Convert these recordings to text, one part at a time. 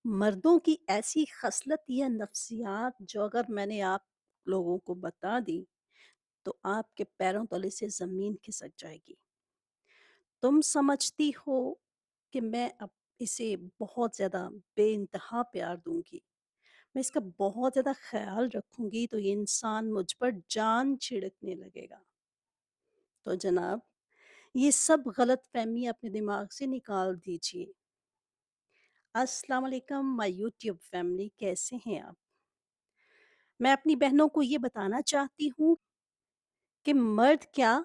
मर्दों की ऐसी खसलत या नफ्सियात जो अगर मैंने आप लोगों को बता दी तो आपके पैरों तले से ज़मीन खिसक जाएगी। तुम समझती हो कि मैं अब इसे बहुत ज़्यादा बेइंतहा प्यार दूँगी। मैं इसका बहुत ज़्यादा ख़्याल रखूँगी तो ये इंसान मुझ पर जान छिड़कने लगेगा। तो जनाब, ये सब गलतफ़हमी अपने दिमाग से निकाल दीजिए। अस्सलाम वालेकुम माय यूट्यूब फैमिली, कैसे हैं आप? मैं अपनी बहनों को ये बताना चाहती हूँ कि मर्द क्या,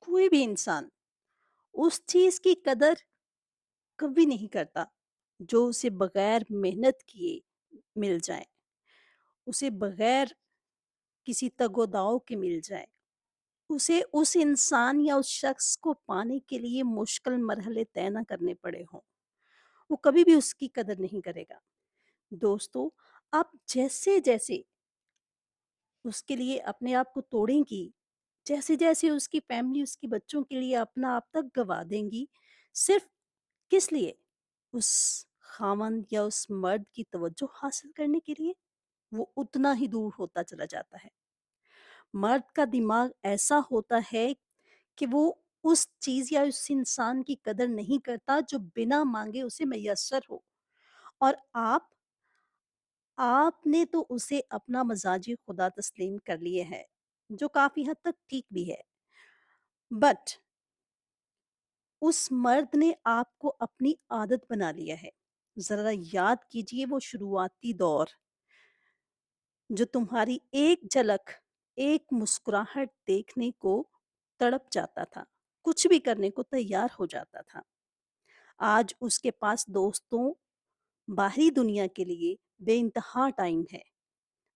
कोई भी इंसान उस चीज़ की कदर कभी नहीं करता जो उसे बगैर मेहनत किए मिल जाए, उसे बगैर किसी तगोदाव के मिल जाए, उसे उस इंसान या उस शख्स को पाने के लिए मुश्किल मरहले तय ना करने पड़े हों, वो कभी भी उसकी कदर नहीं करेगा। दोस्तों, आप जैसे-जैसे उसके लिए अपने आप को तोड़ेंगी, जैसे-जैसे उसकी फैमिली, उसके बच्चों के लिए अपना आप तक गँवा देंगी, सिर्फ़ किस लिए? उस ख़ावंद या उस मर्द की तवज्जो हासिल करने के लिए, वो उतना ही दूर होता चला जाता है। मर्द का दिमाग ऐसा होता है कि वो उस चीज़ या उस इंसान की कदर नहीं करता जो बिना माँगे उसे मैसर हो, और आपने तो उसे अपना मज़ाजी खुदा तस्लीम कर लिए है, जो काफ़ी हद तक ठीक भी है। बट उस मर्द ने आपको अपनी आदत बना लिया है। ज़रा याद कीजिए वो शुरुआती दौर, जो तुम्हारी एक झलक, एक मुस्कुराहट देखने को तड़प जाता था, कुछ भी करने को तैयार हो जाता था। आज उसके पास दोस्तों, बाहरी दुनिया के लिए बेइंतहा टाइम है,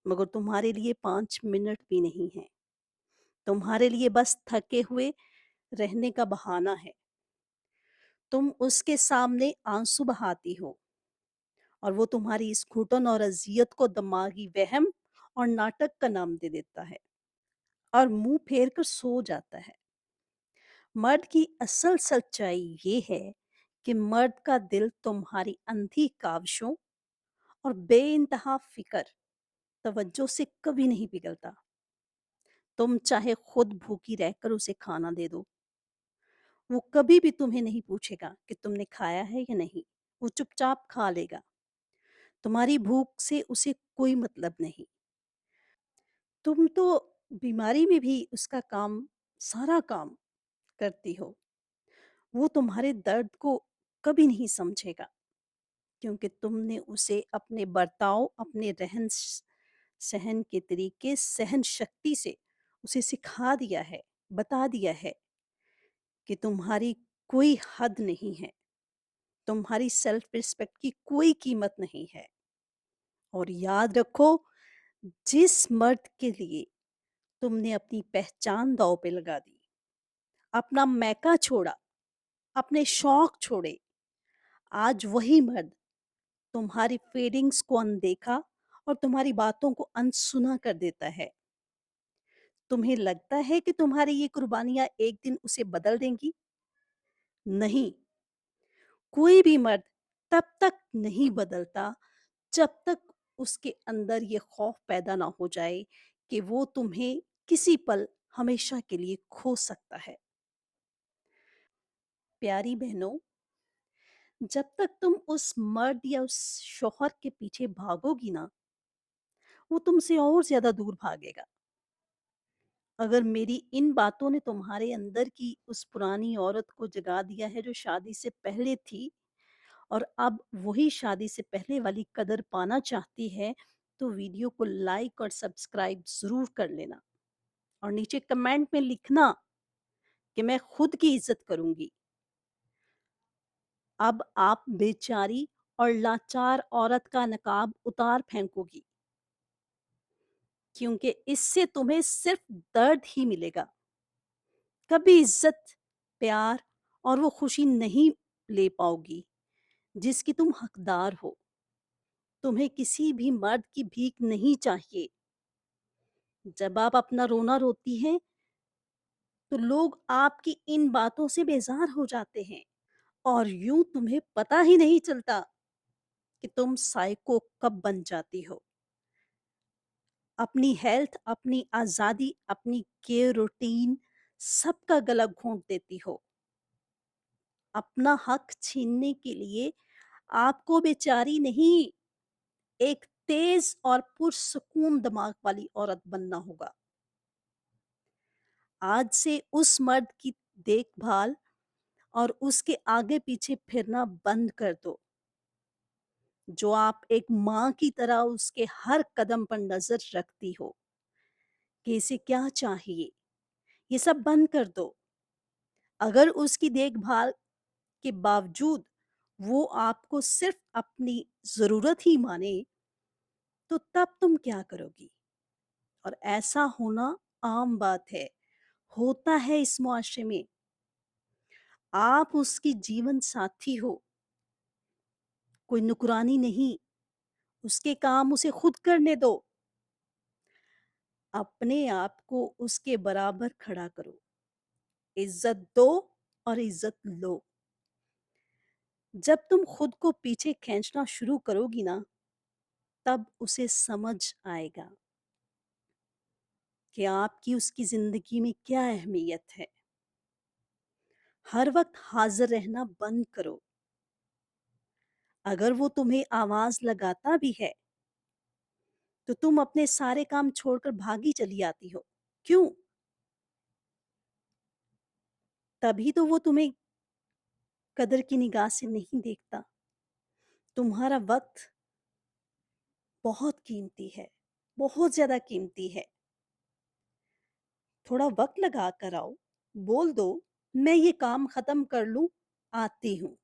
मगर तुम्हारे लिए 5 मिनट भी नहीं है। तुम्हारे लिए बस थके हुए रहने का बहाना है। तुम उसके सामने आंसू बहाती हो और वो तुम्हारी इस घुटन और अज़ियत को दिमागी वहम और नाटक का नाम दे देता है और मुँह फेर कर सो जाता है। मर्द की असल सच्चाई ये है कि मर्द का दिल तुम्हारी अंधी काविशों और बेइंतहा फ़िक्र, तवज्जो से कभी नहीं पिघलता। तुम चाहे खुद भूखी रहकर उसे खाना दे दो, वो कभी भी तुम्हें नहीं पूछेगा कि तुमने खाया है या नहीं। वो चुपचाप खा लेगा। तुम्हारी भूख से उसे कोई मतलब नहीं। तुम तो बीमारी में भी उसका काम, सारा काम करती हो। वो तुम्हारे दर्द को कभी नहीं समझेगा, क्योंकि तुमने उसे अपने बर्ताव, अपने सहन के तरीके, सहन शक्ति से उसे सिखा दिया है, बता दिया है कि तुम्हारी कोई हद नहीं है, तुम्हारी सेल्फ रिस्पेक्ट की कोई कीमत नहीं है। और याद रखो, जिस मर्द के लिए तुमने अपनी पहचान दांव पे लगा दी, अपना मैका छोड़ा, अपने शौक छोड़े, आज वही मर्द तुम्हारी फीलिंग्स को अनदेखा और तुम्हारी बातों को अनसुना कर देता है। तुम्हें लगता है कि तुम्हारी ये कुर्बानियां एक दिन उसे बदल देंगी? नहीं, कोई भी मर्द तब तक नहीं बदलता जब तक उसके अंदर ये खौफ पैदा ना हो जाए कि वो तुम्हें किसी पल हमेशा के लिए खो सकता है। प्यारी बहनों, जब तक तुम उस मर्द या उस शौहर के पीछे भागोगी ना, वो तुमसे और ज्यादा दूर भागेगा। अगर मेरी इन बातों ने तुम्हारे अंदर की उस पुरानी औरत को जगा दिया है जो शादी से पहले थी और अब वही शादी से पहले वाली कदर पाना चाहती है, तो वीडियो को लाइक और सब्सक्राइब जरूर कर लेना और नीचे कमेंट में लिखना कि मैं खुद की इज्जत करूंगी। अब आप बेचारी और लाचार औरत का नकाब उतार फेंकोगी, क्योंकि इससे तुम्हें सिर्फ दर्द ही मिलेगा। कभी इज्जत, प्यार और वो खुशी नहीं ले पाओगी जिसकी तुम हकदार हो। तुम्हें किसी भी मर्द की भीख नहीं चाहिए। जब आप अपना रोना रोती हैं, तो लोग आपकी इन बातों से बेजार हो जाते हैं और यूं तुम्हें पता ही नहीं चलता कि तुम साइको कब बन जाती हो। अपनी हेल्थ, अपनी आज़ादी, अपनी केयर रूटीन सबका गला घोंट देती हो। अपना हक छीनने के लिए आपको बेचारी नहीं, एक तेज और पुरसकून दिमाग वाली औरत बनना होगा। आज से उस मर्द की देखभाल और उसके आगे पीछे फिरना बंद कर दो, जो आप एक माँ की तरह उसके हर कदम पर नजर रखती हो कि इसे क्या चाहिए। ये सब बंद कर दो। अगर उसकी देखभाल के बावजूद वो आपको सिर्फ अपनी ज़रूरत ही माने, तो तब तुम क्या करोगी? और ऐसा होना आम बात है, होता है इस मुआशरे में। आप उसकी जीवन साथी हो, कोई नुकरानी नहीं। उसके काम उसे खुद करने दो। अपने आप को उसके बराबर खड़ा करो। इज़्ज़त दो और इज़्ज़त लो। जब तुम खुद को पीछे खींचना शुरू करोगी ना, तब उसे समझ आएगा कि आपकी उसकी ज़िंदगी में क्या अहमियत है। हर वक़्त हाज़िर रहना बंद करो। अगर वो तुम्हें आवाज़ लगाता भी है, तो तुम अपने सारे काम छोड़कर भागी चली आती हो। क्यों? तभी तो वो तुम्हें कदर की निगाह से नहीं देखता। तुम्हारा वक़्त बहुत कीमती है, बहुत ज़्यादा कीमती है। थोड़ा वक़्त लगा कर आओ, बोल दो, मैं ये काम ख़त्म कर लूँ, आती हूँ।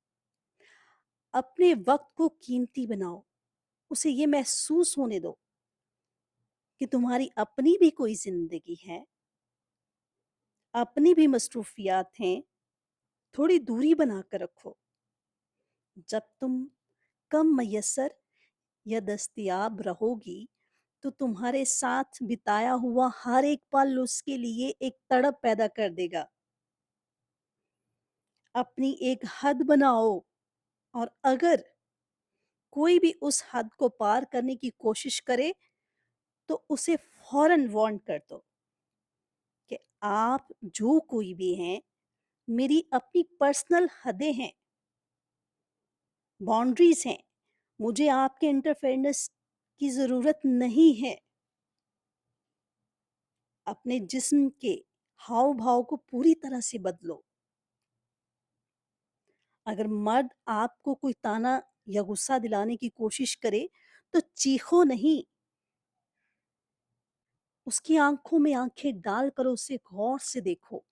अपने वक़्त को कीमती बनाओ, उसे ये महसूस होने दो कि तुम्हारी अपनी भी कोई ज़िंदगी है, अपनी भी मसरूफ़ियात हैं, थोड़ी दूरी बना कर रखो। जब तुम कम मयस्सर या दस्तयाब रहोगी, तो तुम्हारे साथ बिताया हुआ हर एक पल उसके लिए एक तड़प पैदा कर देगा। अपनी एक हद बनाओ, और अगर कोई भी उस हद को पार करने की कोशिश करे, तो उसे फौरन वार्न कर दो कि आप जो कोई भी हैं, मेरी अपनी पर्सनल हदें हैं, बाउंड्रीज हैं। मुझे आपके इंटरफेरेंस की ज़रूरत नहीं है। अपने जिस्म के हाव भाव को पूरी तरह से बदलो। अगर मर्द आपको कोई ताना या गुस्सा दिलाने की कोशिश करे, तो चीखो नहीं, उसकी आंखों में आंखें डालकर उसे गौर से देखो।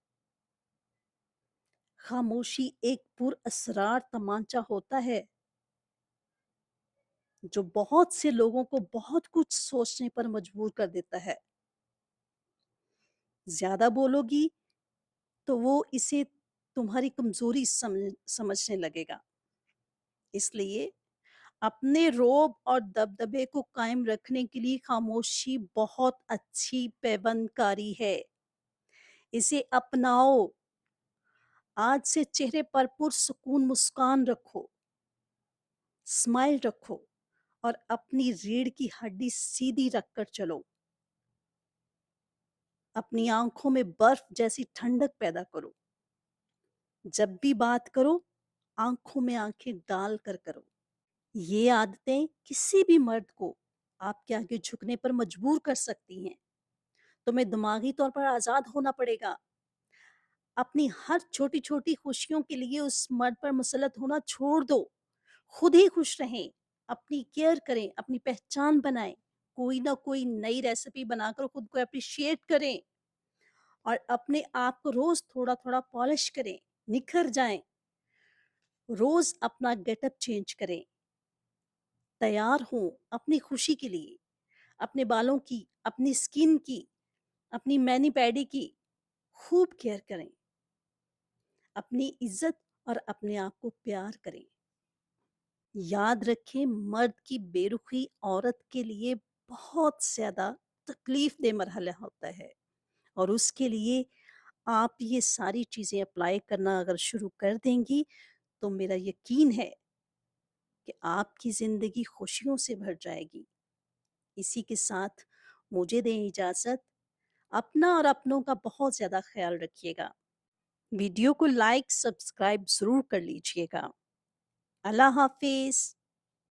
खामोशी एक पुरअसरार तमांचा होता है, जो बहुत से लोगों को बहुत कुछ सोचने पर मजबूर कर देता है। ज्यादा बोलोगी तो वो इसे तुम्हारी कमजोरी समझने लगेगा। इसलिए अपने रोब और दबदबे को कायम रखने के लिए खामोशी बहुत अच्छी पैबंदकारी है। इसे अपनाओ। आज से चेहरे पर पुरसुकून मुस्कान रखो, स्माइल रखो, और अपनी रीढ़ की हड्डी सीधी रखकर चलो। अपनी आंखों में बर्फ जैसी ठंडक पैदा करो। जब भी बात करो, आंखों में आंखें डाल कर करो। ये आदतें किसी भी मर्द को आपके आगे झुकने पर मजबूर कर सकती हैं। तुम्हें दिमागी तौर पर आजाद होना पड़ेगा। अपनी हर छोटी छोटी खुशियों के लिए उस मर्द पर मुसलत होना छोड़ दो। खुद ही खुश रहें, अपनी केयर करें, अपनी पहचान बनाएं। कोई ना कोई नई रेसिपी बनाकर खुद को अप्रिशिएट करें, और अपने आप को रोज थोड़ा थोड़ा पॉलिश करें, निखर जाएं। रोज अपना गेटअप चेंज करें, तैयार हों अपनी खुशी के लिए। अपने बालों की, अपनी स्किन की, अपनी मैनी पैडी की खूब केयर करें। अपनी इज्जत और अपने आप को प्यार करें। याद रखें, मर्द की बेरुखी औरत के लिए बहुत ज़्यादा तकलीफ दे मरहला होता है, और उसके लिए आप ये सारी चीज़ें अप्लाई करना अगर शुरू कर देंगी, तो मेरा यकीन है کہ آپ کی زندگی خوشیوں سے بھر جائے گی۔ اسی کے ساتھ مجھے دیں اجازت۔ اپنا اور اپنوں کا بہت زیادہ خیال رکھیے گا۔ ویڈیو کو لائک، سبسکرائب ضرور کر لیجئے گا۔ اللہ حافظ۔